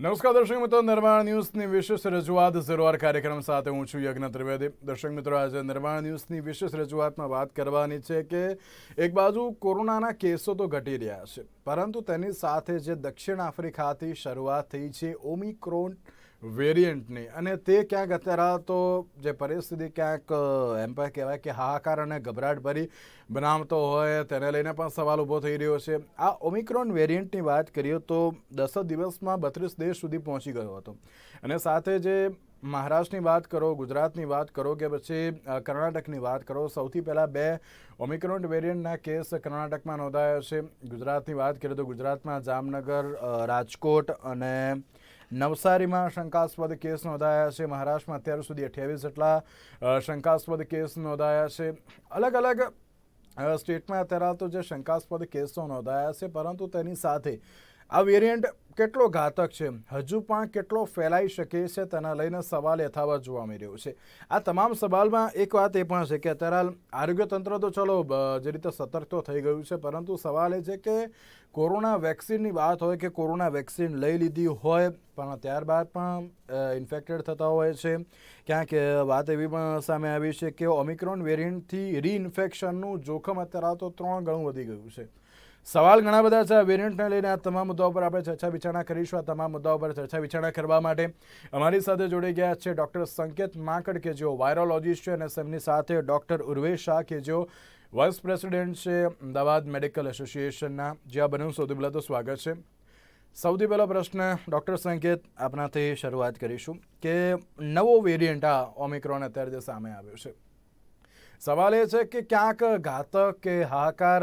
નમસ્કાર દર્શક મિત્રો, નિર્માણ ન્યૂઝની વિશેષ રજૂઆત ઝીરોઆર કાર્યક્રમ સાથે હું છું યજ્ઞ ત્રિવેદી. દર્શક મિત્રો, આજે નિર્માણ ન્યૂઝની વિશેષ રજૂઆતમાં વાત કરવાની છે કે એક બાજુ કોરોનાના કેસો તો ઘટી રહ્યા છે, પરંતુ તેની સાથે જે દક્ષિણ આફ્રિકાથી શરૂઆત થઈ છે ઓમિક્રોન વેરિયન્ટની, અને તે ક્યાંક અત્યારે તો જે પરિસ્થિતિ ક્યાંક એમ પણ કહેવાય કે હાહાકાર અને ગભરાટ ભરી બનાવતો હોય તેને લઈને પણ સવાલ ઊભો થઈ રહ્યો છે. આ ઓમિક્રોન વેરિયન્ટની વાત કરીએ તો 10 દિવસમાં 32 દેશ સુધી પહોંચી ગયો હતો, અને સાથે જે મહારાષ્ટ્રની વાત કરો, ગુજરાતની વાત કરો કે પછી કર્ણાટકની વાત કરો, સૌથી પહેલાં 2 ઓમિક્રોન વેરિયન્ટના કેસ કર્ણાટકમાં નોંધાયા છે. ગુજરાતની વાત કરીએ તો ગુજરાતમાં જામનગર, રાજકોટ અને નવસારીમાં શંકાસ્પદ કેસ નોંધાયા છે. મહારાષ્ટ્રમાં અત્યાર સુધી 28 જેટલા શંકાસ્પદ કેસ નોંધાયા છે. અલગ અલગ સ્ટેટમાં અત્યારે તો જે શંકાસ્પદ કેસો નોંધાયા છે, પરંતુ તેની સાથે આ વેરિયન્ટ કેટલો ઘાતક છે, હજુ પણ કેટલો ફેલાઈ શકે છે, તેના લઈને સવાલ યથાવત જોવા મળી રહ્યો છે. આ તમામ સવાલમાં એક વાત એ પણ છે કે અત્યારે આરોગ્ય તંત્ર તો ચલો જે રીતે સતર્ક તો થઈ ગયું છે, પરંતુ સવાલ એ છે કે કોરોના વેક્સિનની વાત હોય કે કોરોના વેક્સિન લઈ લીધી હોય પણ ત્યારબાદ પણ ઇન્ફેક્ટેડ થતા હોય છે. ક્યાંક વાત એવી પણ સામે આવી છે કે ઓમિક્રોન વેરિયન્ટથી રીઇન્ફેક્શનનું જોખમ અત્યારે તો 3 ગણું વધી ગયું છે. સવાલ ઘણા બધા છે. વેરિયન્ટને લઈને આ તમામ મુદ્દાઓ પર આપણે ચર્ચા વિચારણા કરીશું. આ તમામ મુદ્દાઓ પર ચર્ચા વિચારણા કરવા માટે અમારી સાથે જોડાઈ ગયા છે ડૉક્ટર સંકેત માંકડ કે જેઓ વાયરોલોજીસ્ટ છે, અને તેમની સાથે ડૉક્ટર ઉર્વેશ શાહ કે જેઓ વાઇસ પ્રેસિડેન્ટ છે અમદાવાદ મેડિકલ એસોસિએશનના. જે આ બંને સૌથી પહેલાં તો સ્વાગત છે. સૌથી પહેલો પ્રશ્ન ડૉક્ટર સંકેત આપનાથી શરૂઆત કરીશું કે નવો વેરિયન્ટ આ ઓમિક્રોન અત્યારે જે સામે આવ્યો છે, સવાલ એ છે કે ક્યાંક ઘાતક કે હાહાકાર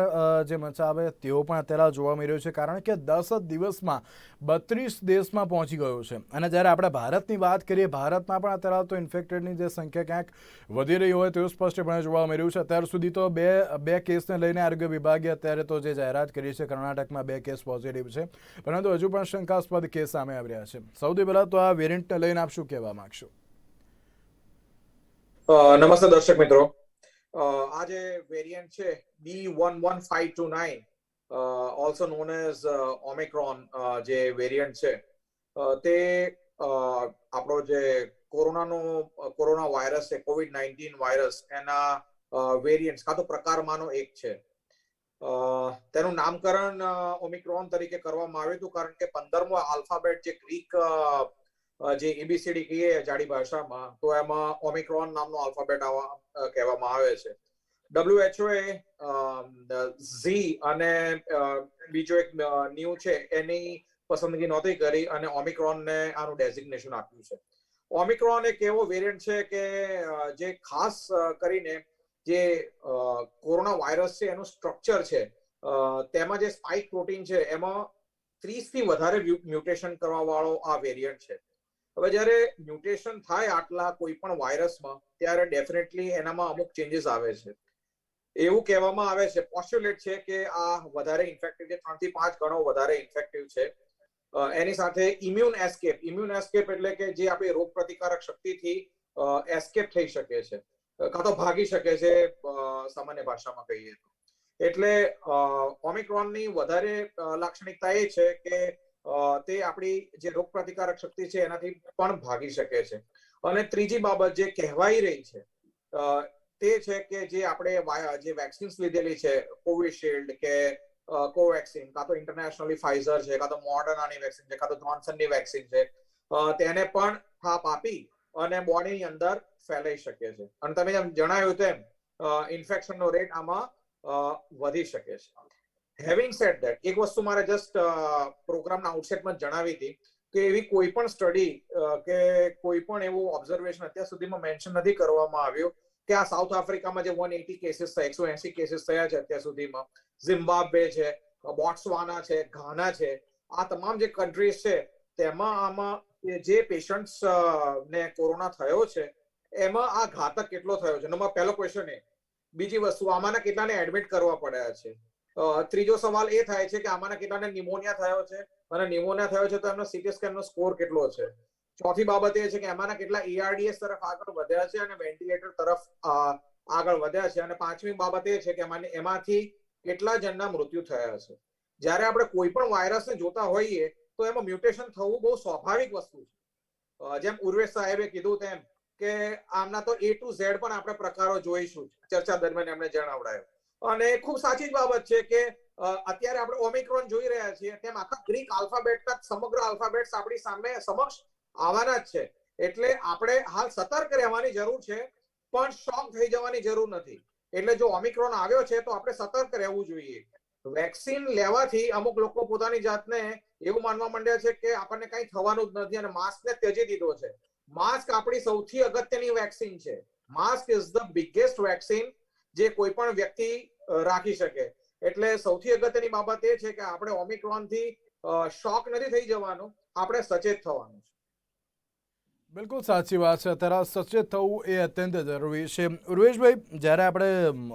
જે મચાવે તેવો પણ અત્યારે જોવા મળી રહ્યો છે, કારણ કે 10 દિવસમાં 32 દેશમાં પહોંચી ગયો છે. અને જ્યારે આપણે ભારતની વાત કરીએ, ભારતમાં પણ અત્યારે તો ઇન્ફેક્ટેડની જે સંખ્યા ક્યાંક વધી રહી હોય તેવું સ્પષ્ટપણે જોવા મળી રહ્યું છે. અત્યાર સુધી તો બે કેસને લઈને આરોગ્ય વિભાગે અત્યારે તો જે જાહેરાત કરી છે, કર્ણાટકમાં 2 કેસ પોઝિટિવ છે, પરંતુ હજુ પણ શંકાસ્પદ કેસ સામે આવી રહ્યા છે. સૌથી પહેલાં તો આ વેરિયન્ટને લઈને આપ શું કહેવા માંગશો? નમસ્તે દર્શક મિત્રો. આ જે વેરિયન્ટ છે B11529, also known as Omicron, જે વેરિયન્ટ છે તે આપણો જે કોરોના વાયરસ છે, COVID-19 વાયરસ, એના વેરિયન્ટ્સ કાં તો પ્રકારમાંનો એક છે. તેનું નામકરણ ઓમિક્રોન તરીકે કરવામાં આવ્યું હતું કારણ કે 15મો આલ્ફાબેટ જે ગ્રીક જે એબીસીડી કહીએ જાડી ભાષામાં, તો એમાં ઓમિક્રોન નામનો આલ્ફાબેટ કહેવામાં આવે છે. WHO એ ઝી અને બીજો એક ન્યૂ છે એની પસંદગી નહોતી કરી અને ઓમિક્રોનને આનું ડેઝિગ્નેશન આપ્યું છે. ઓમિક્રોન એક એવો વેરિયન્ટ છે કે જે ખાસ કરીને જે કોરોના વાયરસ છે એનું સ્ટ્રક્ચર છે, તેમાં જે સ્પાઇક પ્રોટીન છે એમાં 30 થી વધારે મ્યુટેશન કરવા વાળો આ વેરિયન્ટ છે. હવે જ્યારે મ્યુટેશન થાય આટલા કોઈ પણ વાયરસમાં, ત્યારે ડેફિનેટલી એનામાં અમુક ચેન્જીસ આવે છે. એવું કહેવામાં આવે છે, પોસ્ટ્યુલેટ છે કે આ વધારે ઇન્ફેક્ટિવ છે, 3 થી 5 ગણો વધારે ઇન્ફેક્ટિવ છે. એની સાથે ઇમ્યુન એસ્કેપ એટલે કે જે આપણી રોગ પ્રતિકારક શક્તિથી એસ્કેપ થઈ શકે છે, કાં તો ભાગી શકે છે, સામાન્ય ભાષામાં કહીએ તો. એટલે ઓમિક્રોનની વધારે લાક્ષણિકતા એ છે કે તે આપણી જે રોગ પ્રતિકારક શક્તિ છે એનાથી પણ ભાગી શકે છે. અને ત્રીજી બાબત જે કહેવાઈ રહી છે તે છે કે જે આપણે જે વેક્સિન્સ લીધેલી છે, કોવિશિલ્ડ કે કોવેક્સિન, કાં તો ઇન્ટરનેશનલી ફાઇઝર છે, કાં તો મોડર્નાની વેક્સિન છે, કાં તો જોન્સનની વેક્સિન છે, તેને પણ થાપ આપી અને બોડીની અંદર ફેલાઈ શકે છે. અને તમે જેમ જણાવ્યું તેમ ઇન્ફેક્શનનો રેટ આમાં વધી શકે છે. હેવિંગ સેડ ધેટ, એક વસ્તુ મારે જસ્ટ પ્રોગ્રામના આઉટસેટમાં જણાવી હતી કે એવી કોઈ પણ સ્ટડી કે કોઈ પણ એવું ઓબ્ઝર્વેશન અત્યાર સુધીમાં મેન્શન નથી કરવામાં આવ્યું કે આ સાઉથ આફ્રિકામાં જે 180 કેસીસ થયા, 180 કેસીસ થયા છે અત્યાર સુધીમાં, ઝિમ્બાબ્વે છે, બોટ્સવાના છે, ઘાના છે, આ તમામ જે કન્ટ્રીઝ છે તેમાં આમાં જે પેશન્ટ્સ ને કોરોના થયો છે એમાં આ ઘાતક કેટલો થયો છે, નંબર પહેલો ક્વેશ્ચન એ. બીજી વસ્તુ, આમાંના કેટલાને એડમિટ કરવા પડ્યા છે. ત્રીજો સવાલ એ થાય છે કે આમાંના કેટલાને નિમોનિયા થયો છે, અને નિમોનિયા થયો છે તો એમનો સીટી સ્કેનનો સ્કોર કેટલો છે. ચોથી બાબત એ છે કે એમાંના કેટલા ERDS તરફ આગળ વધ્યા છે અને વેન્ટિલેટર તરફ આગળ વધ્યા છે. અને પાંચમી બાબત એ છે કે એમાંથી કેટલા જણના મૃત્યુ થયા છે. જ્યારે આપણે કોઈ પણ વાયરસને જોતા હોઈએ તો એમાં મ્યુટેશન થવું બહુ સ્વાભાવિક વસ્તુ છે. જેમ ઉર્વેશ સાહેબે કીધું તેમ કે આમના તો A to Z પણ આપણે પ્રકારો જોઈશું ચર્ચા દરમિયાન એમણે જણાવડાયો, અને ખૂબ સાચી જ બાબત છે કે અત્યારે આપણે ઓમિક્રોન જોઈ રહ્યા છીએ તેમ આખા ગ્રીક આલ્ફાબેટના સમગ્ર આલ્ફાબેટ્સ આપણી સામે સમક્ષ આવવાના જ છે. એટલે આપણે હાલ સતર્ક રહેવાની જરૂર છે, પણ શોક થઈ જવાની જરૂર નથી. એટલે જો ઓમિક્રોન આવ્યો છે તો આપણે સતર્ક રહેવું જોઈએ. વેક્સિન લેવાથી અમુક લોકો પોતાની જાતને એવું માનવા માંડ્યા છે કે આપણને કંઈ થવાનું જ નથી અને માસ્કને ત્યજી દીધો છે. માસ્ક આપણી સૌથી અગત્યની વેક્સિન છે. Mask is the biggest vaccine જે કોઈ પણ વ્યક્તિ રાખી શકે. એટલે સૌથી અગત્યની બાબત એ છે કે આપણે ઓમિક્રોન થી શોક નથી થઈ જવાનું, આપણે સચેત થવાનું છે. બિલકુલ સાચી વાત છે. અત્યારે સચેત થવું એ અત્યંત જરૂરી છે. ઉર્વેશભાઈ, જ્યારે આપણે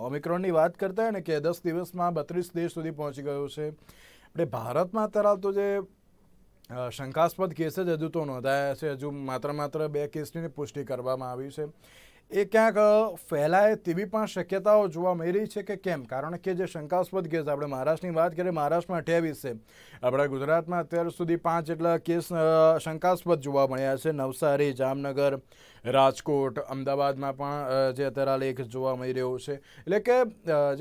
ઓમિક્રોનની વાત કરતા હોય ને કે 10 દિવસમાં 32 દેશ સુધી પહોંચી ગયો છે, આપણે ભારતમાં અત્યારે તો જે શંકાસ્પદ કેસ જ હજુ તો નોંધાયા છે, હજુ માત્ર 2 કેસની પુષ્ટિ કરવામાં આવી છે. એ ક્યાંક ફેલાય તેવી પણ શક્યતાઓ જોવા મળી રહી છે કે કેમ? કારણ કે જે શંકાસ્પદ કેસ, આપણે મહારાષ્ટ્રની વાત કરીએ, મહારાષ્ટ્રમાં 28 છે, આપણા ગુજરાતમાં અત્યાર સુધી 5 જેટલા કેસ શંકાસ્પદ જોવા મળ્યા છે. નવસારી, જામનગર, રાજકોટ, અમદાવાદમાં પણ જે અત્યારે લેખ જોવા મળી રહ્યો છે. એટલે કે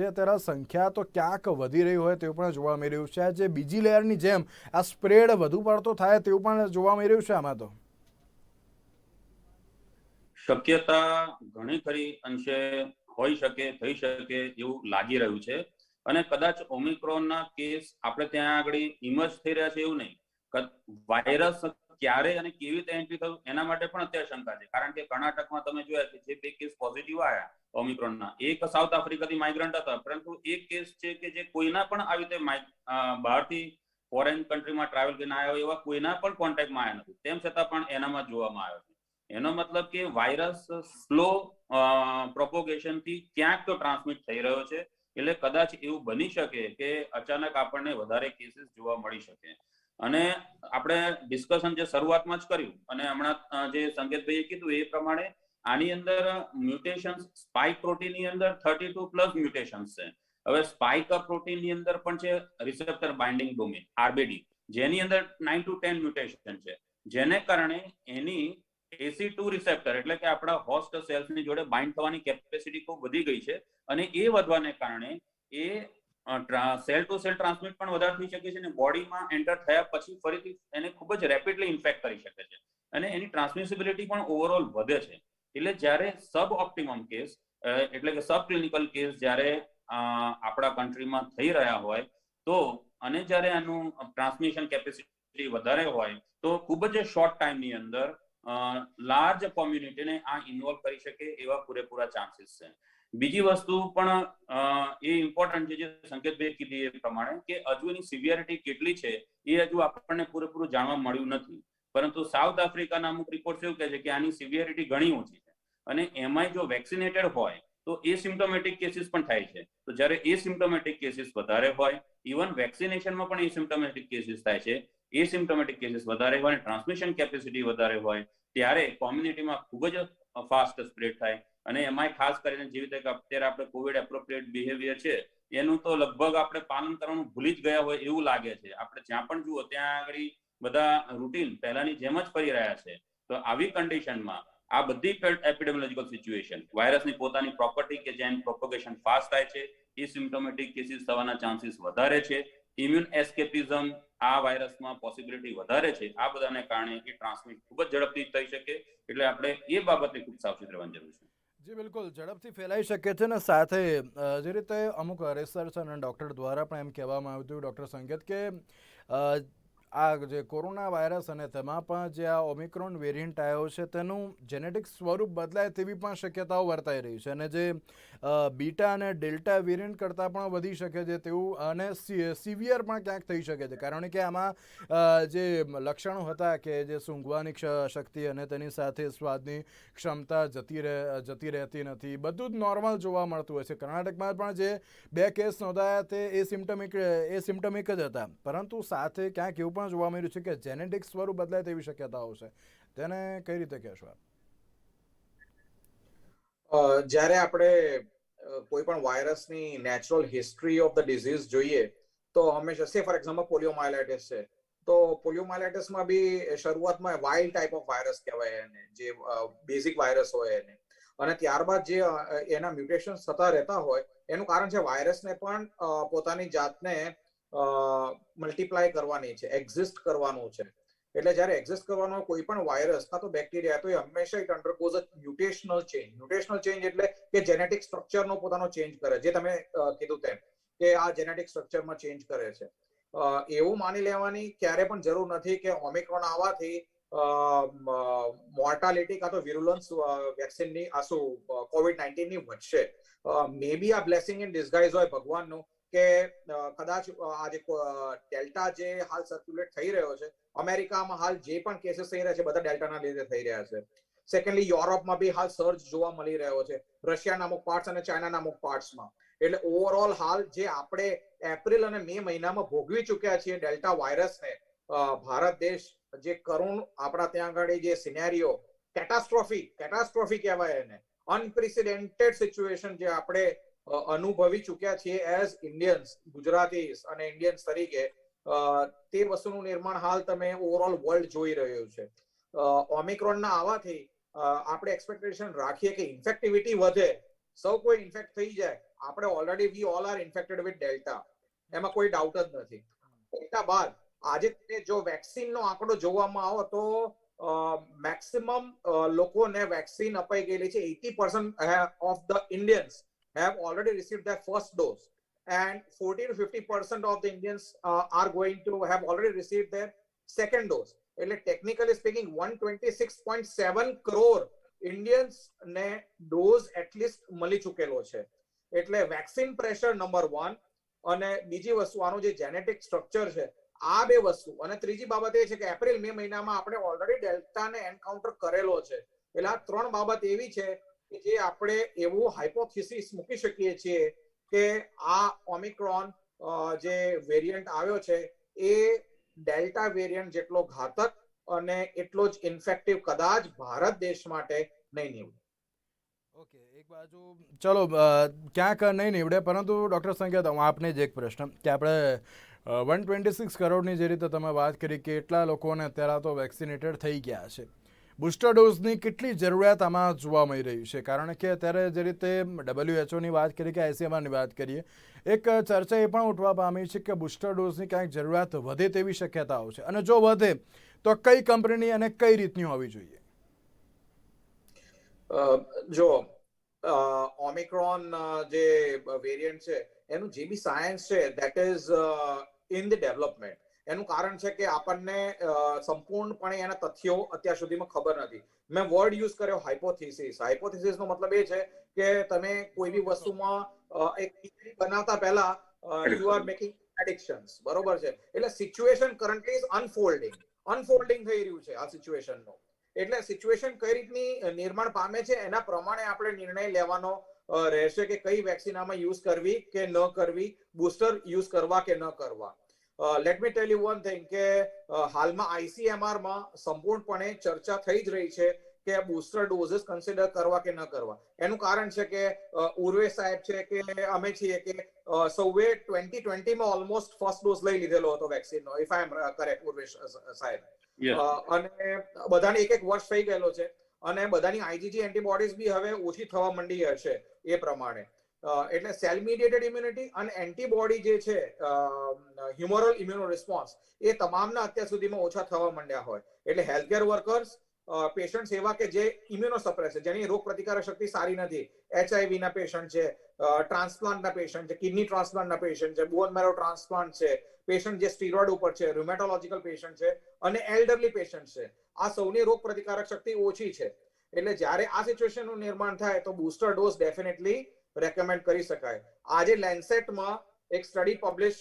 જે અત્યારે સંખ્યા તો ક્યાંક વધી રહી હોય તેવું પણ જોવા મળી રહ્યું છે. આ જે બીજી લહેરની જેમ આ સ્પ્રેડ વધુ પડતો થાય તેવું પણ જોવા મળી રહ્યું છે. આમાં તો શક્યતા ઘણી ખરી અંશે હોઈ શકે, થઈ શકે એવું લાગી રહ્યું છે. અને કદાચ ઓમિક્રોનના કેસ આપણે ત્યાં આગળ ઇમર્જ થઈ રહ્યા છે એવું નહીં, વાયરસ ક્યારે અને કેવી રીતે એન્ટ્રી થયું એના માટે પણ અત્યારે શંકા છે. કારણ કે કર્ણાટકમાં તમે જોયા કે જે 2 કેસ પોઝિટિવ આવ્યા ઓમિક્રોનના, એક સાઉથ આફ્રિકાથી માઇગ્રન્ટ હતા, પરંતુ એક કેસ છે કે જે કોઈના પણ આવી રીતે બહારથી ફોરેન કન્ટ્રીમાં ટ્રાવેલ કરીને આવ્યા હોય એવા કોઈના પણ કોન્ટેક્ટમાં આવ્યા નથી, તેમ છતાં પણ એનામાં જોવામાં આવ્યો છે. એનો મતલબ કે વાયરસ સ્લો પ્રોપોગેશન થી ક્યાંક તો ટ્રાન્સમિટ થઈ રહ્યો છે. એટલે કદાચ એવું બની શકે કે અચાનક આપણને વધારે કેસીસ જોવા મળી શકે. અને આપણે ડિસ્કશન જે શરૂઆતમાં જ કર્યું અને હમણાં જે સંકેતભાઈએ કીધું એ પ્રમાણે આની અંદર મ્યુટેશન્સ સ્પાઇક પ્રોટીનની અંદર 32 પ્લસ મ્યુટેશન્સ છે. હવે સ્પાઇક પ્રોટીનની અંદર પણ છે રિસેપ્ટર બાઇન્ડિંગ ડોમેન RBD, જેની અંદર 9 to 10 મ્યુટેશન છે, જેને કારણે એની AC2 રિસેપ્ટર એટલે કે આપણા હોસ્ટ સેલ્સની જોડે બાઇન્ડ થવાની કેપેસિટી ખૂબ વધી ગઈ છે. અને એ વધવાને કારણે એ સેલ ટુ સેલ ટ્રાન્સમિટ પણ વધારે થઈ શકે છે અને બોડીમાં એન્ટર થયા પછી ફરીથી એને ખૂબ જ રેપિડલી ઇન્ફેક્ટ કરી શકે છે અને એની ટ્રાન્સમિસિબિલિટી પણ ઓવરઓલ વધે છે. એટલે જ્યારે સબ ઓપ્ટિમમ કેસ એટલે કે સબ ક્લિનિકલ કેસ જ્યારે આપણા કન્ટ્રીમાં થઈ રહ્યા હોય તો અને જ્યારે આનું ટ્રાન્સમિશન કેપેસિટી વધારે હોય તો ખૂબ જ શોર્ટ ટાઈમની અંદર લાર્જ કોમ્યુનિટીને આ ઇન્વોલ્વ કરી શકે એવા પૂરેપૂરા ચાન્સીસ છે. બીજી વસ્તુ પણ એ ઇમ્પોર્ટન્ટ છે જે સંકેતભાઈએ કીધી એ પ્રમાણે કે હજુ એની સિવિયરિટી કેટલી છે એ હજુ આપણને પૂરેપૂરું જાણવા મળ્યું નથી, પરંતુ સાઉથ આફ્રિકાના અમુક રિપોર્ટ એવું કહે છે કે આની સિવિયરિટી ઘણી ઓછી છે અને એમાંય જો વેક્સિનેટેડ હોય તો એસિમ્પ્ટોમેટિક કેસીસ પણ થાય છે. તો જ્યારે એસિમ્પ્ટોમેટિક કેસીસ વધારે હોય, ઇવન વેક્સિનેશનમાં પણ એસિમ્પ્ટોમેટિક કેસીસ થાય છે, એસિમ્પ્ટોમેટિક કેસીસ વધારે હોય, ટ્રાન્સમિશન કેપેસિટી વધારે હોય, ત્યારે કોમ્યુનિટીમાં ખૂબ જ ફાસ્ટ સ્પ્રેડ થાય. અને એમાંય ખાસ કરીને જેવી રીતે અત્યારે આપણે કોવિડ એપ્રોપ્રિએટ બિહેવિયર છે એનું તો લગભગ આપણે પાલન કરવાનું ભૂલી જ ગયા હોય એવું લાગે છે. આપણે જ્યાં પણ જુઓ ત્યાં આગળ બધા રૂટીન પહેલાની જેમ જ ફરી રહ્યા છે. તો આવી કન્ડિશનમાં આ બધી એપિડેમિયોલોજીકલ સિચ્યુએશન, વાયરસની પોતાની પ્રોપર્ટી કે જેમ પ્રોપોગેશન ફાસ્ટ થાય છે, એસિમ્પ્ટોમેટિક કેસીસ થવાના ચાન્સીસ વધારે છે, ઇમ્યુન એસ્કેપિઝમ આ વાયરસમાં પોસિબિલિટી વધારે છે, આ બધાને કારણે એ ટ્રાન્સમિટ ખૂબ જ ઝડપથી થઈ શકે. એટલે આપણે એ બાબતે ખૂબ સાવચેત રહેવાની જરૂર છે. જી બિલકુલ, ઝડપથી ફેલાઈ શકે છે ને સાથે જે રીતે અમુક રિસર્ચ અને ડૉક્ટર દ્વારા પણ એમ કહેવામાં આવ્યું હતું, ડૉક્ટર સંકેત, કે આ જે કોરોના વાયરસ અને તેમાં પણ જે આ ઓમિક્રોન વેરિયન્ટ આવ્યો છે તેનું જેનેટિક સ્વરૂપ બદલાય તેવી પણ શક્યતાઓ વર્તાઈ રહી છે અને જે બીટા અને ડેલ્ટા વેરિયન્ટ કરતાં પણ વધી શકે છે તેવું અને સિવિયર પણ ક્યાંક થઈ શકે છે. કારણ કે આમાં જે લક્ષણો હતા કે જે સૂંઘવાની શક્તિ અને તેની સાથે સ્વાદની ક્ષમતા જતી રહેતી નથી, બધું જ નોર્મલ જોવા મળતું હોય છે. કર્ણાટકમાં પણ જે 2 કેસ નોંધાયા તે એસિમ્પ્ટોમિક જ હતા, પરંતુ સાથે ક્યાંક એવું પણ જોવા મળ્યું છે કે જેનેટિક સ્વરૂપ બદલાય તેવી શક્યતાઓ છે. તેને કઈ રીતે કહેશો આપ? જ્યારે આપણે કોઈ પણ વાયરસની natural history of the disease જોઈએ તો હંમેશા, સે ફોર એક્ઝામ્પલ પોલિયોમાયલાઇટિસ છે, તો પોલિયોમાઇલાઇટિસમાં બી શરૂઆતમાં વાઇલ્ડ ટાઈપ ઓફ વાયરસ કહેવાય એને, જે બેઝિક વાયરસ હોય એને, અને ત્યારબાદ જે એના મ્યુટેશન થતા રહેતા હોય એનું કારણ છે વાયરસને પણ પોતાની જાતને મલ્ટીપ્લાય કરવાની છે, એક્ઝિસ્ટ કરવાનું છે. એટલે જ્યારે એક્ઝિસ્ટ કરવાનો કોઈ પણ વાયરસ કાં તો બેક્ટેરિયા, તો એ હંમેશા ઇટ અંડરગોઝ અ મ્યુટેશનલ ચેન્જ. મ્યુટેશનલ ચેન્જ એટલે કે જેનેટિક સ્ટ્રક્ચરનો પોતાનો ચેન્જ કરે, જે તમે કીધું તેમ કે આ જેનેટિક સ્ટ્રક્ચરમાં ચેન્જ કરે છે. એવું માની લેવાની ક્યારે પણ જરૂર નથી કે ઓમિક્રોન આવવાથી મોર્ટાલિટી કાં તો વિરુલન્સ વેક્સિનની આ શું COVID-19 ની વધશે. મે બી આ બ્લેસિંગ ઇન ડિસગાઇઝ હોય ભગવાનનું કે કદાચ આ જે ડેલ્ટા જે હાલ સર્ક્યુલેટ થઈ રહ્યો છે, અમેરિકામાં હાલ જે પણ કેસીસ થઈ રહ્યા છે બધા ડેલ્ટાના લીધે થઈ રહ્યા છે. સેકન્ડલી યુરોપમાં બી હાલ સર્જ જોવા મળી રહ્યો છે, રશિયાના અમુક પાર્ટ્સ અને ચાઇનાના અમુક પાર્ટ્સમાં. એટલે ઓવરઓલ હાલ જે આપણે એપ્રિલ અને મે મહિનામાં ભોગવી ચૂક્યા છીએ ડેલ્ટા વાયરસને, ભારત દેશ જે કરુણ આપણા ત્યાં આગળ જે સિનેરિયો, કેટાસ્ટ્રોફી કહેવાય એને, અનપ્રેસિડેન્ટેડ સિચ્યુએશન જે આપણે અનુભવી ચૂક્યા છીએ એઝ ઇન્ડિયન્સ, ગુજરાતી અને ઇન્ડિયન્સ તરીકે, તે વસ્તુનું નિર્માણ હાલ તમે ઓવરઓલ વર્લ્ડ જોઈ રહ્યું છે. ઓમિક્રોનના આવવાથી આપણે એક્સપેક્ટેશન રાખીએ કે ઇન્ફેક્ટિવિટી વધે, સૌ કોઈ ઇન્ફેક્ટ થઈ જાય. આપણે already we all are infected with delta, એમાં કોઈ ડાઉટ જ નથી. ડેલ્ટા બાદ આજે જો વેક્સિનનો આંકડો જોવામાં આવે તો મેક્સિમમ લોકોને વેક્સિન અપાઈ ગયેલી છે. 80% of the Indians have already received their first dose, and 40 to 50% of the Indians are going to have already received their second dose. એટલે ટેકનિકલી સ્પીકિંગ 126.7 કરોડ ઇન્ડિયન્સ ને ડોઝ એટલીસ્ટ મળી ચૂકેલો છે. એટલે વેક્સિન પ્રેશર નંબર 1, અને બીજી વસ્તુ આનું જે જેનેટિક સ્ટ્રક્ચર છે, આ બે વસ્તુ. અને ત્રીજી બાબત એ છે કે એપ્રિલ મે મહિનામાં આપણે ઓલરેડી ડેલ્ટાને એન્કાઉન્ટર કરેલો છે. એટલે આ ત્રણ બાબત એવી છે જે આપણે એવું હાઇપોથિસિસ મૂકી શકીએ છીએ કે આ ઓમિક્રોન જે વેરિયન્ટ આવ્યો છે એ ડેલ્ટા વેરિયન્ટ જેટલો ઘાતક અને એટલો જ ઇન્ફેક્ટિવ કદાચ ભારત દેશ માટે નહીં નીવડે. ઓકે, એક બાજુ ચલો ક્યાંક નહીં નીવડે, પરંતુ ડૉક્ટર સંકેત, આપને જ એક પ્રશ્ન કે આપણે 126 કરોડની જે રીતે તમે વાત કરી કે એટલા લોકોને અત્યારે તો વેક્સિનેટેડ થઈ ગયા છે, બુસ્ટર ડોઝની કેટલી જરૂરિયાત આમાં જોવા મળી રહી છે? કારણ કે અત્યારે જે રીતે WHO વાત કરી કે ICMRની વાત કરીએ, એક ચર્ચા એ પણ ઉઠવા પામી છે કે બુસ્ટર ડોઝની ક્યાંક જરૂરિયાત વધે તેવી શક્યતાઓ છે, અને જો વધે તો કઈ કંપનીની અને કઈ રીતની હોવી જોઈએ? જો ઓમિક્રોન જે વેરિયન્ટ છે એનું જે બી સાયન્સ છે that is in the development. એનું કારણ છે કે આપણને સંપૂર્ણપણે એના તથ્યો અત્યાર સુધીમાં ખબર નથી. મેં વર્ડ યુઝ કર્યો હાઇપોથિસિસ. હાઇપોથિસિસનો મતલબ એ છે કે તમે કોઈ બી વસ્તુમાં એક થિયરી બનાવતા પહેલા યુ આર મેકિંગ પ્રેડિક્શન્સ, બરોબર છે? એટલે સિચ્યુએશન કરન્ટલી ઇઝ અનફોલ્ડિંગ થઈ રહ્યું છે આ સિચ્યુએશનનો. એટલે સિચ્યુએશન કઈ રીતની નિર્માણ પામે છે એના પ્રમાણે આપણે નિર્ણય લેવાનો રહેશે કે કઈ વેક્સિન આમાં યુઝ કરવી કે ન કરવી, બુસ્ટર યુઝ કરવા કે ન કરવા. Let me tell you one thing કે હાલમાં ICMR માં સંપૂર્ણપણે ચર્ચા થઈ જ રહી છે કે બુસ્ટર ડોઝિસ કન્સિડર કરવા કે ન કરવા. એનું કારણ છે કે ઉર્વે સાહેબ છે કે અમે છીએ કે સૌએ 2020માં ઓલમોસ્ટ ફર્સ્ટ ડોઝ લઈ લીધેલો હતો વેક્સિનનો, ઇફ આઈ એમ કરેક્ટ, ઉર્વે સાહેબ. અને બધાને એક વર્ષ થઈ ગયેલો છે, અને બધાની IgG એન્ટીબોડીઝ બી હવે ઓછી થવા માંડી હશે એ પ્રમાણે. એટલે સેલ મીડિયેટેડ ઇમ્યુનિટી અને એન્ટીબોડી જે છે, હ્યુમરલ ઇમ્યુનો રિસ્પોન્સ, એ તમામના અત્યાર સુધીમાં ઓછા થવા માંડ્યા હોય. એટલે હેલ્થકેર વર્કર્સ, પેશન્ટ્સ એવા કે જે ઇમ્યુનો સપ્રેસ છે, જેની રોગ પ્રતિકારક શક્તિ સારી નથી, HIV ના પેશન્ટ છે, ટ્રાન્સપ્લાન્ટના પેશન્ટ છે, કિડની ટ્રાન્સપ્લાન્ટના પેશન્ટ છે, બોન મેરો ટ્રાન્સપ્લાન્ટ છે, પેશન્ટ જે સ્ટીરોઇડ ઉપર છે, રુમેટોલોજીકલ પેશન્ટ છે, અને એલ્ડરલી પેશન્ટ છે. આ સૌની રોગ પ્રતિકારક શક્તિ ઓછી છે. એટલે જ્યારે આ સિચ્યુએશનનું નિર્માણ થાય તો બુસ્ટર ડોઝ ડેફિનેટલી રેકમેન્ડ કરી શકાય. આજે લેન્સેટમાં એક સ્ટડી પબ્લિશ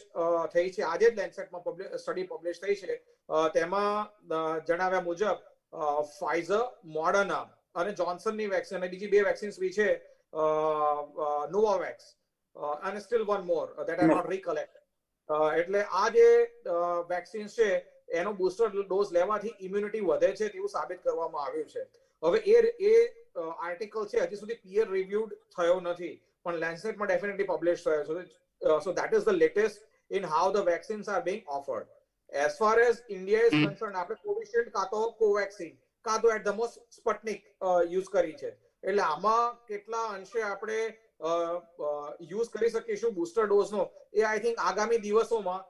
થઈ છે, આજે જ લેન્સેટમાં સ્ટડી પબ્લિશ થઈ છે. તેમાં જણાવ્યા મુજબ ફાઇઝર, મોડર્ના અને જોન્સનની વેક્સિન, અને બીજી 2 વેક્સિન્સ બી છે, નોવાવેક્સ અને still one more that I not recollect. એટલે આ જે વેક્સિન્સ છે એનો બુસ્ટર ડોઝ લેવાથી ઇમ્યુનિટી વધે છે તેવું સાબિત કરવામાં આવ્યું છે. હવે એ આર્ટિકલ છે હજી સુધી પીયર રિવ્યુડ થયો નથી, પણ લેન્સેટમાં ડેફિનેટલી પબ્લિશ થયો છે. So that is the latest in how the vaccines are being offered. As far as India is concern, આપણે કોવિશિલ્ડ કાં તો કોવેક્સિન કાં તો at the most Sputnik use કરી છે. એટલે આમાં કેટલા અંશે આપણે યુઝ કરી શકીશું બુસ્ટર ડોઝનો, એ આઈ થિંક આગામી દિવસોમાં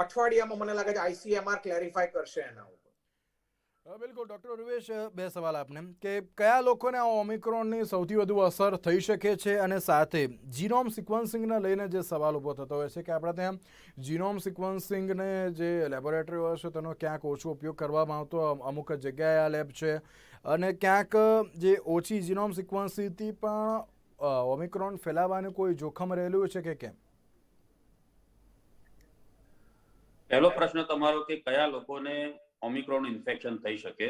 અઠવાડિયામાં મને લાગે છે ICMR ક્લેરિફાય કરશે એના ઉપર. બિલકુલ. ડૉક્ટર ધ્રુવેશ, બે સવાલ આપને કે કયા લોકોને આ ઓમિક્રોનની સૌથી વધુ અસર થઈ શકે છે, અને સાથે જીનોમ સિક્વન્સિંગને લઈને જે સવાલ ઊભો થતો હોય છે કે આપણે ત્યાં જીનોમ સિક્વન્સિંગને જે લેબોરેટરી હોય છે તેનો ક્યાંક ઓછો ઉપયોગ કરવામાં આવતો, અમુક જગ્યાએ આ લેબ છે, અને ક્યાંક જે ઓછી જીનોમ સિક્વન્સિંગથી પણ ઓમિક્રોન ફેલાવાનું કોઈ જોખમ રહેલું છે કે કેમ? પહેલો પ્રશ્ન તમારો કે કયા લોકોને ઓમિક્રોન ઇન્ફેક્શન થઈ શકે,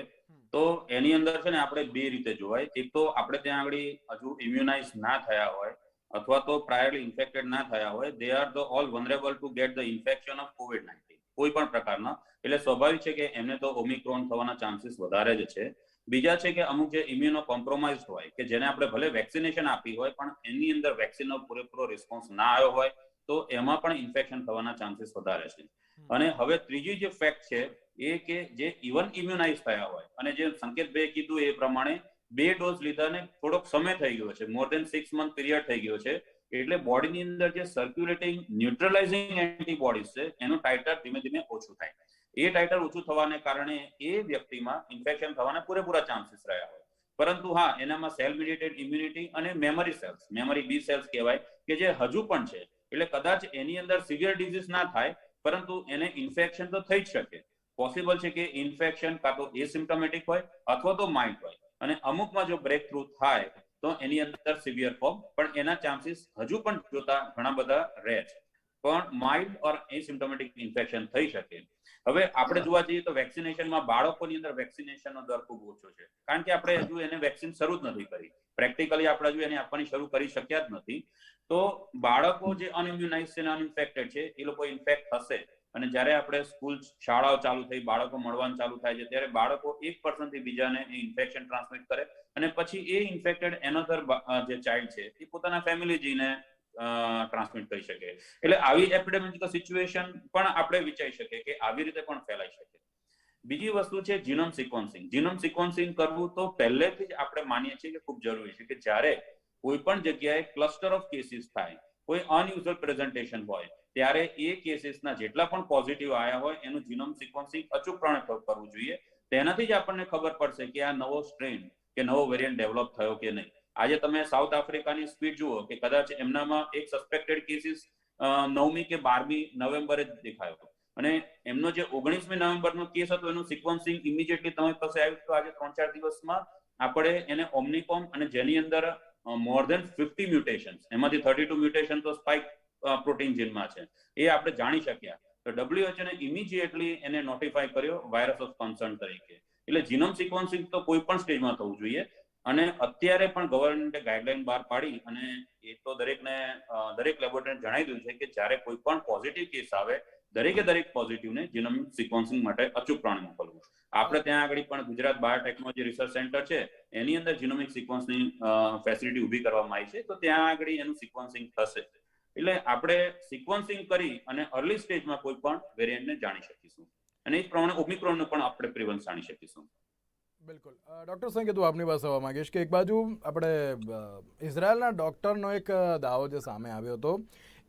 તો એની અંદર છે ને આપણે બે રીતે જોવાય. એક તો આપણે ત્યાં આગળ હજુ ઇમ્યુનાઇઝ ના થયા હોય અથવા તો પ્રાયરલી ઇન્ફેક્ટેડ ના થયા હોય, they are the all vulnerable two get the infection of COVID-19 કોઈ પણ પ્રકારના. એટલે સ્વાભાવિક છે કે એમને તો ઓમિક્રોન થવાના ચાન્સીસ વધારે જ છે. બીજા છે કે અમુક જે ઇમ્યુનો કોમ્પ્રોમાઇઝ હોય, કે જેને આપણે ભલે વેક્સિનેશન આપી હોય પણ એની અંદર વેક્સિનનો પૂરેપૂરો રિસ્પોન્સ ના આવ્યો હોય, તો એમાં પણ ઇન્ફેક્શન થવાના ચાન્સીસ વધારે છે. અને હવે ત્રીજી જે ફેક્ટ છે એ કે જે ઇવન ઇમ્યુનાઇઝ થયા હોય, અને જે સંકેતભાઈએ કીધું એ પ્રમાણે 2 ડોઝ લીધાને થોડોક સમય થઈ ગયો છે, મોર દેન 6 મંથ પીરિયડ થઈ ગયો છે, એટલે બોડીની અંદર જે સર્ક્યુલેટિંગ ન્યુટ્રલાઇઝિંગ એન્ટીબોડીઝ છે એનું ટાઇટર ધીમે ધીમે ઓછું થાય. એ ટાઇટર ઓછું થવાને કારણે એ વ્યક્તિમાં ઇન્ફેક્શન થવાના પૂરેપૂરા ચાન્સીસ રહ્યા હોય. પરંતુ હા, એનામાં સેલ મીડિયેટેડ ઇમ્યુનિટી અને મેમરી સેલ્સ, મેમરી બી સેલ્સ કહેવાય, કે જે હજુ પણ છે. એટલે કદાચ એની અંદર સિવિયર ડિઝીઝ ના થાય, પરંતુ એને ઇન્ફેક્શન તો થઈ જ શકે. પોસિબલ છે કે ઇન્ફેક્શન કાં તો એસિમ્પ્ટોમેટિક હોય અથવા તો માઇલ્ડ હોય, અને અમુકમાં જો બ્રેક થ્રુ થાય તો એની અંદર સિવિયર ફોર્મ, પણ એના ચાન્સીસ હજુ પણ જોતા ઘણા બધા રહે છે. પણ માઇલ્ડ ઓર એસિમ્પ્ટોમેટિક ઇન્ફેક્શન થઈ શકે. હવે આપણે જોવા જઈએ તો વેક્સિનેશનમાં બાળકોની અંદર વેક્સિનેશનનો દર ખૂબ ઓછો છે, કારણ કે આપણે હજુ એને વેક્સિન શરૂ જ નથી કરી. પ્રેક્ટિકલી આપણે હજુ એને આપવાની શરૂ કરી શક્યા જ નથી. તો બાળકો જે અનઇમ્યુનાઇઝ છે, અનઇન્ફેક્ટેડ છે, એ લોકો ઇન્ફેક્ટ થશે. અને જ્યારે આપણે સ્કૂલ શાળાઓ ચાલુ થઈ, બાળકો મળવાનું ચાલુ થાય છે, ત્યારે બાળકો એક પર્સનથી બીજાને ઇન્ફેક્શન ટ્રાન્સમિટ કરે, અને પછી એ ઇન્ફેક્ટેડ એનધર જે ચાઇલ્ડ છે એ પોતાના ફેમિલી જઈને ટ્રાન્સમિટ કરી શકે. એટલે આવી એપિડેમિક સિચ્યુએશન પણ આપણે વિચારી શકીએ કે આવી રીતે પણ ફેલાઈ શકે. બીજી વસ્તુ છે જીનોમ સિક્વન્સિંગ. જીનોમ સિક્વન્સિંગ કરવું તો પહેલેથી જ આપણે માનીએ છીએ કે ખૂબ જરૂરી છે, કે જ્યારે કોઈ પણ જગ્યાએ ક્લસ્ટર ઓફ કેસીસ થાય, કોઈ અનયુઝ્યુઅલ પ્રેઝન્ટેશન હોય, ત્યારે એ કેસીસના જેટલા પણ પોઝિટિવ આવ્યા હોય એનું જીનોમ સિક્વન્સિંગ અચૂકપણે કરવું જોઈએ. તેનાથી જ આપણને ખબર પડશે કે આ નવો સ્ટ્રેન કે નવો વેરિયન્ટ ડેવલપ થયો કે નહીં. આજે તમે સાઉથ આફ્રિકાની સ્પીડ જુઓ કે કદાચ એમનામાં એક સસ્પેક્ટેડ કેસીસ 9મી કે 12મી નવેમ્બરે જ દેખાયો, અને એમનો જે 19મી નવેમ્બરનો કેસ હતો એનું સિક્વન્સિંગ ઇમિડિયેટલી તમારી પાસે આવ્યું. તો આજે 3-4 દિવસમાં આપણે એને ઓમ્નિકોમ, અને જેની અંદર મોર દેન 50 મ્યુટેશન્સ, એમાંથી 32 મ્યુટેશન તો સ્પાઇક પ્રોટીન જીનમાં છે, એ આપણે જાણી શક્યા. તો WHO ને ઇમિડિયેટલી એને નોટિફાય કર્યો વાયરસ ઓફ કન્સર્ન તરીકે. એટલે જીનોમ સિક્વન્સિંગ તો કોઈ પણ સ્ટેજમાં થવું જોઈએ. અને અત્યારે પણ ગવર્મેન્ટે ગાઈડલાઈન બહાર પાડી, અને એ તો દરેક લેબોરેટરીને જણાવી દીધું છે કે જ્યારે કોઈ પણ પોઝિટિવ કેસ આવે, દરેક પોઝિટિવને જીનોમ સિક્વન્સિંગ માટે અચૂકપણે મોકલવું. આપણે ત્યાં આગળ પણ ગુજરાત બાયોટેકનોલોજી રિસર્ચ સેન્ટર છે, એની અંદર જીનોમિક સિક્વન્સની ફેસિલિટી ઊભી કરવામાં આવી છે, તો ત્યાં આગળ એનું સિક્વન્સિંગ થશે. એટલે આપણે સિક્વન્સિંગ કરી અને અર્લી સ્ટેજમાં કોઈ પણ વેરિયન્ટને જાણી શકીશું, અને એ પ્રમાણે ઓમિક્રોનનું પણ આપણે પ્રિવન્સ જાણી શકીશું. બિલકુલ. ડૉક્ટર સંગે તું આપની પાસે આવવા માંગીશ કે એક બાજુ આપણે ઇઝરાયલના ડૉક્ટરનો એક દાવો જે સામે આવ્યો હતો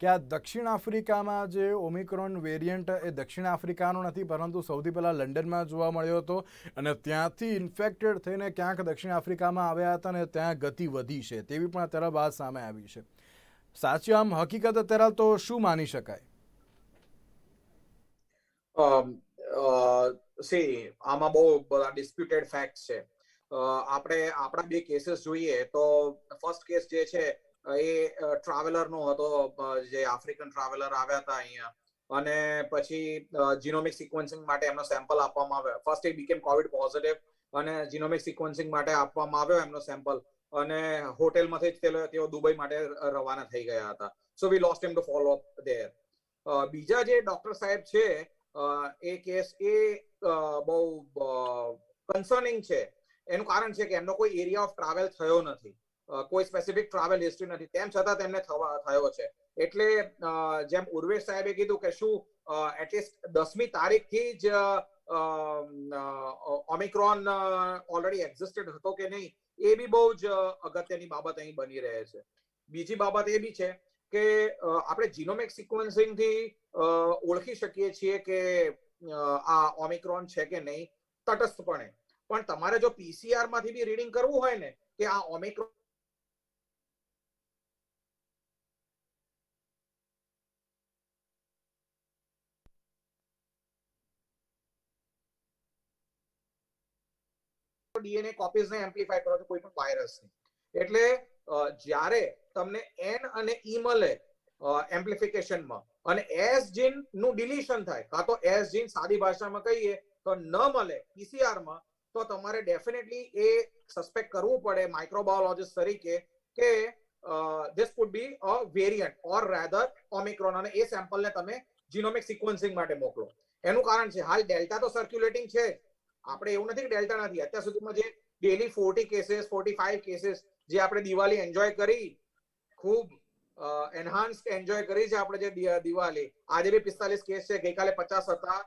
કે આ દક્ષિણ આફ્રિકામાં જે ઓમિક્રોન વેરિયન્ટ એ દક્ષિણ આફ્રિકાનો નથી, પરંતુ સૌથી પહેલાં લંડનમાં જોવા મળ્યો હતો, અને ત્યાંથી ઇન્ફેક્ટેડ થઈને ક્યાંક દક્ષિણ આફ્રિકામાં આવ્યા હતા, અને ત્યાં ગતિ વધી છે તેવી પણ અત્યારે વાત સામે આવી છે. સાચી આમ હકીકત અત્યારે તો શું માની શકાય? આમાં બહુ બધા ડિસ્પ્યુટેડ ફેક્ટ છે. આપણે આપણા બે કેસીસ જોઈએ તો ફર્સ્ટ કેસ જે છે એ ટ્રાવેલરનો હતો, જે આફ્રિકન ટ્રાવેલર આવ્યા હતા અહીંયા, અને પછી જીનોમિક સિક્વન્સિંગ માટે એમનો સેમ્પલ આપવામાં આવ્યો. ફર્સ્ટ એ બીકેમ કોવિડ પોઝિટિવ, અને જીનોમિક સિક્વન્સિંગ માટે આપવામાં આવ્યો એમનો સેમ્પલ, અને હોટેલમાંથી જ તેઓ દુબઈ માટે રવાના થઈ ગયા હતા. So we lost him to follow up there. બીજા જે ડોક્ટર સાહેબ છે, એ કેસ એ બહુ કન્સર્નિંગ છે. એનું કારણ છે કે એમનો કોઈ એરિયા ઓફ ટ્રાવેલ થયો નથી, કોઈ સ્પેસિફિક ટ્રાવેલ હિસ્ટ્રી નથી, તેમ છતાં તેમને થયો છે. એટલે જેમ ઉર્વેશ સાહેબે કીધું કે શું એટલીસ્ટ 10મી તારીખથી જ ઓમિક્રોન ઓલરેડી એક્ઝિસ્ટેડ હતો કે નહીં, એ બી બહુ જ અગત્યની બાબત અહીં બની રહે છે. બીજી બાબત એ બી છે કે આપણે જીનોમિક સિક્વન્સિંગ થી ઓળખી શકીએ છીએ કે આ ઓમિક્રોન છે કે નહીં તટસ્થપણે, પણ તમારે જો પીસીઆર માંથી બી રીડિંગ કરવું હોય ને કે આ ઓમિક્રોન ડીએનએ કોપીઝને એમ્પ્લિફાય કરો છો કોઈ પણ વાયરસની. એટલે જ્યારે તમને એન અને ઈ મળે એમ્પ્લિફિકેશનમાં અને એસ જીન નું ડિલીશન થાય, કાં તો એસ જીન સાદી ભાષામાં કહીએ તો ન મળે પીસીઆરમાં, તો તમારે ડેફિનેટલી એ સસ્પેક્ટ કરવું પડે માઇક્રોબાયોલોજિસ્ટ તરીકે કે this could be a variant or rather Omicron, અને એ સેમ્પલને તમે જીનોમિક સિક્વન્સિંગ માટે મોકલો. એનું કારણ છે હાલ ડેલ્ટા તો સર્ક્યુલેટિંગ છે, આપણે એવું નથી કે ડેલ્ટા નથી. અત્યાર સુધીમાં જે ડેલી 40 કેસીસ 45 કેસીસ જે આપણે દિવાળી એન્જોય કરી, ખૂબ એનહાન્સ્ડ એન્જોય કરી છે આપણે જે દિવાળી, આજે બી 45 કેસ છે, ગઈકાલે 50 હતા,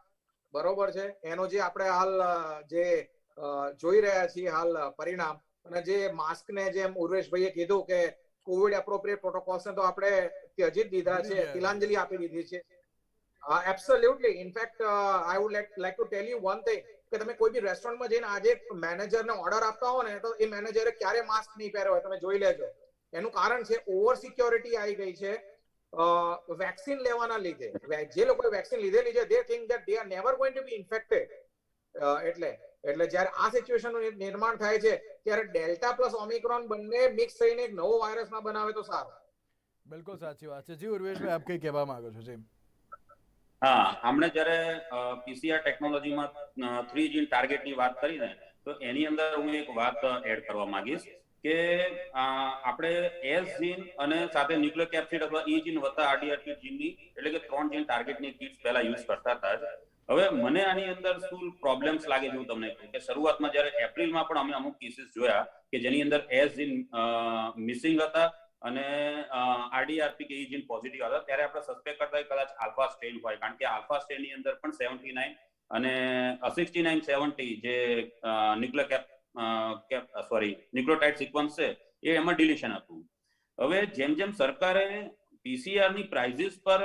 બરોબર છે. એનો જે આપણે હાલ જે જોઈ રહ્યા છીએ હાલ પરિણામ, અને જે માસ્ક ને જેમ ઉર્વેશભાઈએ કીધું કે કોવિડ એપ્રોપ્રિએટ પ્રોટોકોલ્સ ને તો આપણે ત્યજી જ દીધા છે, તિલાંજલિ આપી દીધી છે. Absolutely. In fact I would like to tell you one thing કે તમે કોઈ બી રેસ્ટોરન્ટમાં જઈને આજે મેનેજરને ઓર્ડર આપતા હો ને તો એ મેનેજરે ક્યારે માસ્ક નહીં પહેર્યો હોય, તમે જોઈ લેજો. એનું કારણ છે ઓવર સિક્યોરિટી આવી ગઈ છે વેક્સિન લેવાના લીધે. જે લોકોએ વેક્સિન લીધેલી છે they think that they are never going to be infected. એટલે જ્યારે આ સિચ્યુએશનનું નિર્માણ થાય છે ત્યારે ડેલ્ટા પ્લસ ઓમિક્રોન બંને મિક્સ થઈને એક નવો વાયરસ ના બનાવે તો સારું. બિલકુલ સાચી વાત છે. જી ઉર્વેશભાઈ, આપ કઈ કહેવા માંગો છો? જી હા, આપણે જ્યારે પીસીઆર ટેકનોલોજીમાં 3 જીન ટાર્ગેટની વાત કરી ને, તો એની અંદર હું એક વાત એડ કરવા માંગીશ કે આપણે એસ જીન અને સાથે ન્યુક્લિયોકેપ્સિડ અથવા ઈ જીન વત્તા આરડીઆરપી જીનની, એટલે કે 3 જીન ટાર્ગેટની કિટ્સ પહેલા યુઝ કરતા હતા. હવે મને આની અંદર શું પ્રોબ્લેમ્સ લાગે છે હું તમને કહું કે શરૂઆતમાં જ્યારે એપ્રિલમાં પણ અમે અમુક કેસીસ જોયા કે જેની અંદર એસ જીન મિસિંગ હતા અને આરડીઆરપી કે ઈ જીન પોઝિટિવ હતા, ત્યારે આપણે સસ્પેક્ટ કરતા કદાચ આલ્ફા સ્ટ્રેન હોય, કારણ કે આલ્ફા સ્ટ્રેનની અંદર પણ 79 અને 6970 જે ન્યુક્લિયોટાઇડ સિક્વન્સ છે એ એમાં ડિલીશન હતું. હવે જેમ જેમ સરકારે પીસીઆર ની પ્રાઇઝિસ પર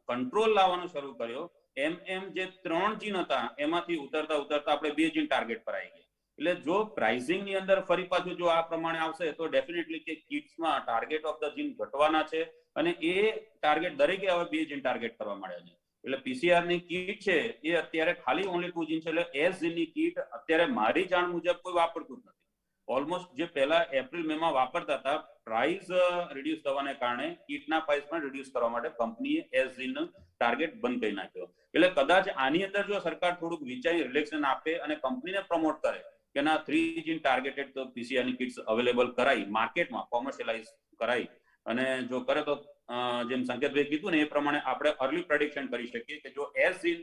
કંટ્રોલ લાવવાનું શરૂ કર્યો, એમ જે 3 જીન હતા એમાંથી ઉતરતા આપણે 2 જીન ટાર્ગેટ પર આવી ગયા. એટલે જો પ્રાઇસિંગ ની અંદર ફરી પાછું જો આ પ્રમાણે આવશે તો ડેફિનેટલી કે કિટ્સમાં ટાર્ગેટ ઓફ ધ જીન ઘટવાના છે, અને એ ટાર્ગેટ દરેકે હવે 2 જીન ટાર્ગેટ કરવા માંડ્યા છે. એટલે પીસીઆર ની કીટ છે એ અત્યારે ખાલી ઓનલી 2 જીન છે. એટલે એસ જીન ની કીટ અત્યારે મારી જાણ મુજબ કોઈ વાપરતું જ નથી. ઓલમોસ્ટ જે પહેલા એપ્રિલ મે માં વાપરતા હતા, પ્રાઇસ રિડ્યુસ થવાને કારણે કીટના પ્રાઇસ પણ રિડ્યુસ કરવા માટે કંપનીએ એસ જીન નો ટાર્ગેટ બંધ કરી નાખ્યો. એટલે કદાચ આની અંદર જો સરકાર થોડુંક વિચારી રિલેક્શન આપે અને કંપનીને પ્રમોટ કરે કે ના 3 જીન ટાર્ગેટેડ તો પીસીઆર ની કિટ્સ અવેલેબલ કરાઈ, માર્કેટમાં કોમર્શિયલાઇઝ કરાઈ, અને જો કરે તો જેમ સંકેતભાઈ કીધું ને એ પ્રમાણે આપણે અર્લી પ્રેડિક્શન કરી શકીએ કે જો એસ જીન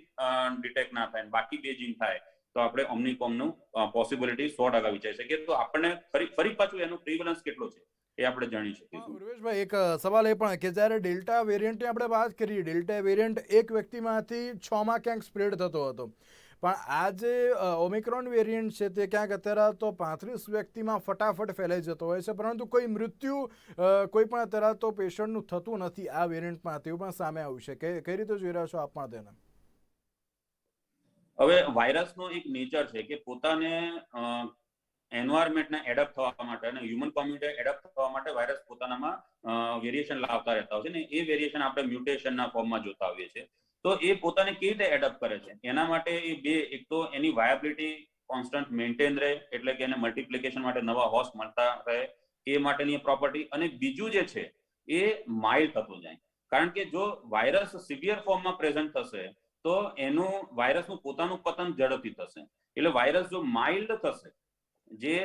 ડિટેક્ટ ના થાય બાકી 2 જીન થાય તો આપણે ઓમ્નિકોમનું પોસિબિલિટી 100% વિચારી શકીએ. તો આપણને ફરી પાછું એનો પ્રિવલન્સ કેટલો છે એ આપણે જાણી શકીએ. ઉર્વેશભાઈ, એક સવાલ એ પણ કે જ્યારે ડેલ્ટા વેરિયન્ટની આપણે વાત કરીએ, ડેલ્ટા વેરિયન્ટ એક વ્યક્તિમાંથી 6 માં ક્યાંક સ્પ્રેડ થતો હતો, પણ આ જે ઓમિક્રોન વેરિયન્ટ છે તે ક્યાંક અત્યારે તો 35 વ્યક્તિમાં ફટાફટ ફેલાઈ જતો હોય છે, પરંતુ કોઈ મૃત્યુ કોઈ પણ અત્યારે તો પેશન્ટનું થતું નથી આ વેરિયન્ટમાં, તેવું પણ સામે આવ્યું છે. કઈ રીતે જોઈ રહ્યા છો આપ પણ તેને? હવે વાયરસનો એક નેચર છે કે પોતાને એન્વાયરમેન્ટને એડપ્ટ થવા માટે અને હ્યુમન કોમ્યુનિટી એડપ્ટ થવા માટે વાયરસ પોતાનામાં વેરિએશન લાવતા રહેતા હોય છે, ને એ વેરિએશન આપણે મ્યુટેશનના ફોર્મમાં જોતા હોઈએ છીએ. તો એ પોતાને કેવી રીતે એડપ્ટ કરે છે એના માટે એ બે, એક તો એની વાયબિલિટી કોન્સ્ટન્ટ મેન્ટેન રહે, એટલે કે એને મલ્ટિપ્લિકેશન માટે નવા હોસ્ટ મળતા રહે, એ માટેની પ્રોપર્ટી. અને બીજું જે છે એ માઇલ્ડ થતું જાય, કારણ કે જો વાયરસ સિવિયર ફોર્મમાં પ્રેઝન્ટ થશે તો એનું વાયરસનું પોતાનું પતન ઝડપથી થશે. એટલે વાયરસ જો માઇલ્ડ થશે, જે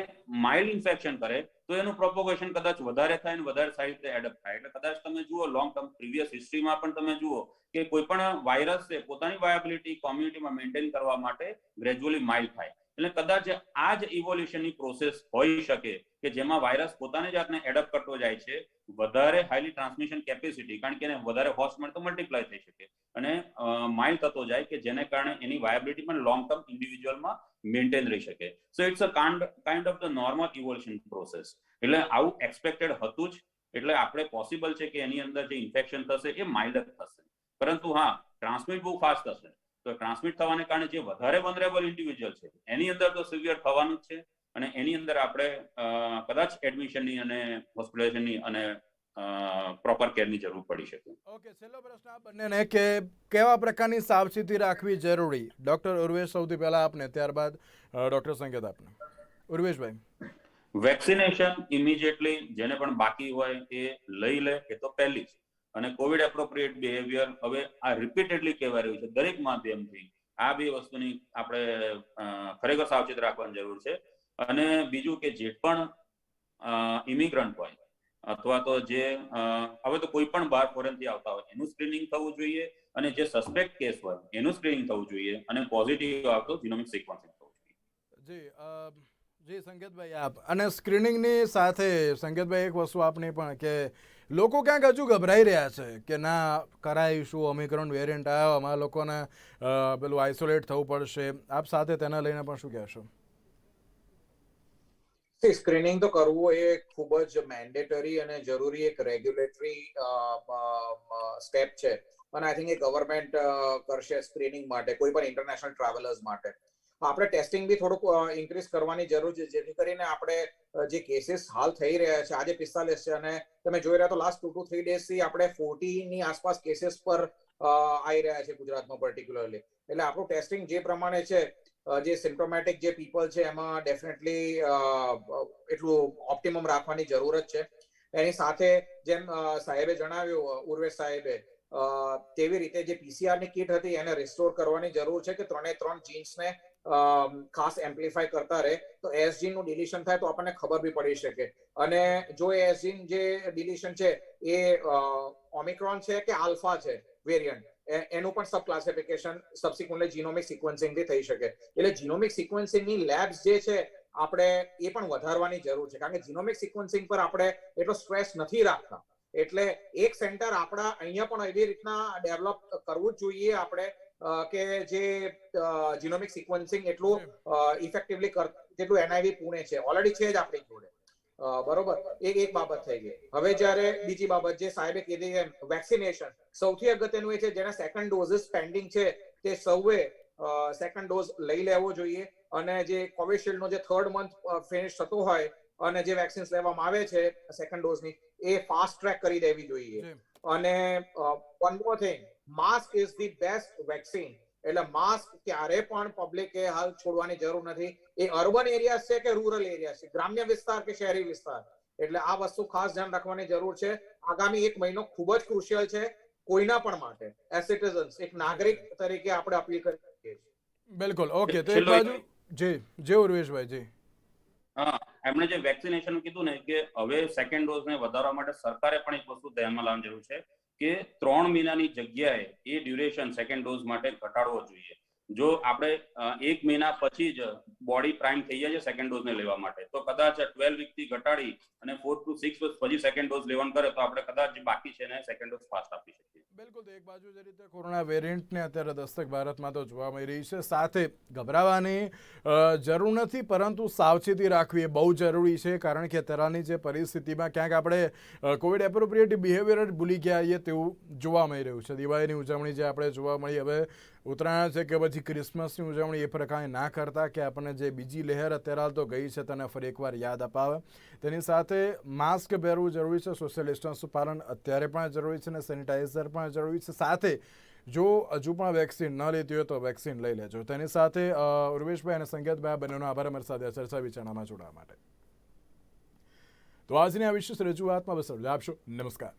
માઇલ્ડ ઇન્ફેક્શન કરે તો એનું પ્રોપોગેશન કદાચ વધારે થાય અને વધારે સારી રીતે એડપ્ટ થાય. એટલે કદાચ તમે જુઓ લોંગ ટર્મ પ્રીવિયસ હિસ્ટ્રીમાં પણ તમે જુઓ કે કોઈ પણ વાયરસ છે પોતાની વાયબિલિટી કોમ્યુનિટીમાં મેન્ટેન કરવા માટે ગ્રેજ્યુઅલી માઇલ્ડ થાય. એટલે કદાચ આ જ ઇવોલ્યુશનની પ્રોસેસ હોઈ શકે કે જેમાં વાયરસ પોતાની જાતને એડપ્ટ કરતો જાય છે, વધારે હાઈલી ટ્રાન્સમિશન કેપેસિટી, કારણ કે એને વધારે હોસ્ટ મળે તો મલ્ટીપ્લાય થઈ શકે અને માઇલ્ડ થતો જાય, કે જેને કારણે એની વાયબિલિટી પણ લોંગ ટર્મ ઇન્ડિવિજ્યુઅલમાં મેન્ટેન રહી શકે. So it's a kind of the normal evolution process. એટલે આવું એક્સપેક્ટેડ હતું જ, એટલે આપણે પોસિબલ છે કે એની અંદર જે ઇન્ફેક્શન થશે એ માઇલ્ડ જ થશે, પરંતુ હા ટ્રાન્સમિટ બહુ ફાસ્ટ થશે. તો ટ્રાન્સમિટ થવાને કારણે જે વધારે વનરેબલ ઇન્ડિવિજ્યુઅલ છે એની અંદર તો સિવિયર થવાનું જ છે, અને એની અંદર આપણે કદાચ એડમિશનની અને હોસ્પિટલાઇઝેશનની અને પ્રોપર કેરની જરૂર પડી શકે. ઓકે, છેલ્લો પ્રશ્ન આ બંનેને કે કેવા પ્રકારની સાવચેતી રાખવી જરૂરી? ડોક્ટર ઉર્વેશ, સૌથી પહેલા આપને, ત્યારબાદ ડોક્ટર સંકેત આપને. ઉર્વેશભાઈ. વેક્સિનેશન ઇમિડિયેટલી જેને પણ બાકી હોય એ લઈ લે, એ તો પહેલી જ. અને કોવિડ એપ્રોપ્રિએટ બિહેવિયર હવે આ રિપીટેડલી કહેવાય રહ્યું છે દરેક માધ્યમથી, આ બે વસ્તુની આપણે ખરેખર સાવચેત રાખવાની જરૂર છે. અને બીજું કે જે પણ ઇમિગ્રન્ટ હોય અથવા તો જે હવે તો કોઈ પણ બહાર ફોરેનથી આવતા હોય એનું સ્ક્રીનિંગ થવું જોઈએ, અને જે સસ્પેક્ટ કેસ હોય એનું સ્ક્રીનિંગ થવું જોઈએ, અને પોઝિટિવ આવતો જીનોમિક સિક્વન્સિંગ થવું જોઈએ. જી સંકેતભાઈ, આપ અને સ્ક્રીનિંગની સાથે સંકેતભાઈ એક વસ્તુ આપની પણ, કે લોકો ક્યાંક હજુ ગભરાઈ રહ્યા છે કે ના કરાવીશું, ઓમિક્રોન વેરિયન્ટ આવ્યો, અમારા લોકોને પેલું આઇસોલેટ થવું પડશે. આપ સાથે તેના લઈને પણ શું કહેશો? સ્ક્રીનિંગ તો કરવું એ ખૂબ જ મેન્ડેટરી અને જરૂરી એક રેગ્યુલેટરી સ્ટેપ છે, અને આઈ થિંક એ ગવર્મેન્ટ કરશે સ્ક્રીનિંગ માટે કોઈ પણ ઇન્ટરનેશનલ ટ્રાવેલર્સ માટે. આપણે ટેસ્ટિંગ બી થોડુંક ઇન્ક્રીઝ કરવાની જરૂર છે, જેથી કરીને આપણે જે કેસીસ હાલ થઈ રહ્યા છે, આજે 45 છે અને તમે જોઈ રહ્યા તો લાસ્ટ 2 to 3 days થી આપણે 40 ની આસપાસ કેસીસ પર આવી રહ્યા છે ગુજરાતમાં પર્ટિક્યુલરલી. એટલે આપણું ટેસ્ટિંગ જે પ્રમાણે છે, જે સિમ્પ્ટોમેટિક જે પીપલ છે એમાં ડેફિનેટલી એટલું ઓપ્ટિમમ રાખવાની જરૂરત છે. એની સાથે જેમ સાહેબે જણાવ્યું, ઉર્વેશ સાહેબે, તેવી રીતે જે પીસીઆર ની કિટ હતી એને રિસ્ટોર કરવાની જરૂર છે, કે 3 જીન્સને ખાસ એમ્પ્લિફાય કરતા રહે, તો એસ જીન નું ડિલીશન થાય તો આપણને ખબર બી પડી શકે. અને જો એ એસ જીન જે ડિલીશન છે એ ઓમિક્રોન છે કે આલ્ફા છે વેરિયન્ટ, એનું પણ સબ ક્લાસિફિકેશન સબસિક્વન્ટલી જીનોમિક સિક્વન્સિંગ થી થઈ શકે. એટલે જીનોમિક સિક્વન્સિંગ ની લેબ્સ જે છે આપણે એ પણ વધારવાની જરૂર છે, કારણ કે જીનોમિક સિક્વન્સિંગ પર આપણે એટલો સ્ટ્રેસ નથી રાખતા. એટલે એક સેન્ટર આપણા અહીંયા પણ એવી રીતના ડેવલપ કરવું જ જોઈએ આપણે, કે જે જીનોમિક સિક્વન્સિંગ એટલું ઇફેક્ટિવલી જેટલું એનઆઈવી પુણે છે, ઓલરેડી છે જ આપણી જોડે. બરોબર, એક બાબત થઈ ગઈ. હવે જ્યારે બીજી બાબત જે સાહેબે કીધી એમ, વેક્સિનેશન સૌથી અગત્યનું એ છે, જેના સેકન્ડ ડોઝિસ પેન્ડિંગ છે તે સૌએ સેકન્ડ ડોઝ લઈ લેવો જોઈએ. અને જે કોવિશિલ્ડ નો જે 3rd મંથ ફિનિશ થતો હોય અને જે વેક્સિન્સ લેવામાં આવે છે સેકન્ડ ડોઝની, એ ફાસ્ટ ટ્રેક કરી દેવી જોઈએ. અને one more thing, mask is the best vaccine. એટલે માસ્ક ક્યારે પણ પબ્લિકે હાલ છોડવાની જરૂર નથી. એ અર્બન એરિયા છે કે રૂરલ એરિયા છે, ગ્રામ્ય વિસ્તાર કે શહેરી વિસ્તાર, એટલે આ વસ્તુ ખાસ ધ્યાન રાખવાની જરૂર છે. આગામી 1 મહિનો ખૂબ જ ક્રુશિયલ છે કોઈના પણ માટે. એઝ સિટીઝન્સ, એક નાગરિક તરીકે આપણે અપીલ કરી શકીએ છીએ. બિલકુલ. ઓકે, તો એક બાજુ જે ઉર્વેશભાઈ, જી હા, એમણે જે વેક્સિનેશન કીધું ને, કે હવે સેકન્ડ ડોઝને વધારવા માટે સરકારે પણ એક વસ્તુ ધ્યાનમાં લાવવાની જરૂર છે, કે 3 મહિનાની જગ્યાએ એ ડ્યુરેશન સેકન્ડ ડોઝ માટે ઘટાડવો જોઈએ. જો આપણે 1 મહિના પછી જ બોડી પ્રાઇમ થઈ જાય છે સેકન્ડ ડોઝને લેવા માટે, તો કદાચ 12 વીકથી ઘટાડી અને 4 to 6 weeks પછી સેકન્ડ ડોઝ લેવાનું કરે તો આપણે કદાચ જે બાકી છે એને સેકન્ડ ડોઝ ફાસ્ટ આપી શકીએ. બિલકુલ. તો એક બાજુ જે રીતે કોરોના વેરિયન્ટને અત્યારે દસ્તક ભારતમાં તો જોવા મળી રહી છે, સાથે ગભરાવાની જરૂર નથી, પરંતુ સાવચેતી રાખવી એ બહુ જરૂરી છે, કારણ કે અત્યારની જે પરિસ્થિતિમાં ક્યાંક આપણે કોવિડ એપ્રોપ્રિએટ બિહેવિયર જ ભૂલી ગયા છીએ તેવું જોવા મળી રહ્યું છે. દિવાળીની ઉજવણી જે આપણે જોવા મળી, હવે ઉત્તરાયણ છે કે પછી ક્રિસમસની ઉજવણી એ પ્રકારે ના કરતા, કે આપણને જે બીજી લહેર અત્યારે હાલ તો ગઈ છે તેને ફરી એકવાર યાદ અપાવે. તેની સાથે માસ્ક પહેરવું જરૂરી છે, સોશિયલ ડિસ્ટન્સનું પાલન અત્યારે પણ જરૂરી છે, અને સેનિટાઈઝર પણ જરૂરી છે. સાથે જો હજુ પણ વેક્સિન ન લેતી હોય તો વેક્સિન લઈ લેજો. તેની સાથે ઉર્વેશભાઈ અને સંકેતભાઈ બંનેનો આભાર અમારી સાથે ચર્ચા વિચારણામાં જોડાવા માટે. તો આજની આ વિશેષ રજૂઆતમાં બસ આપશો. નમસ્કાર.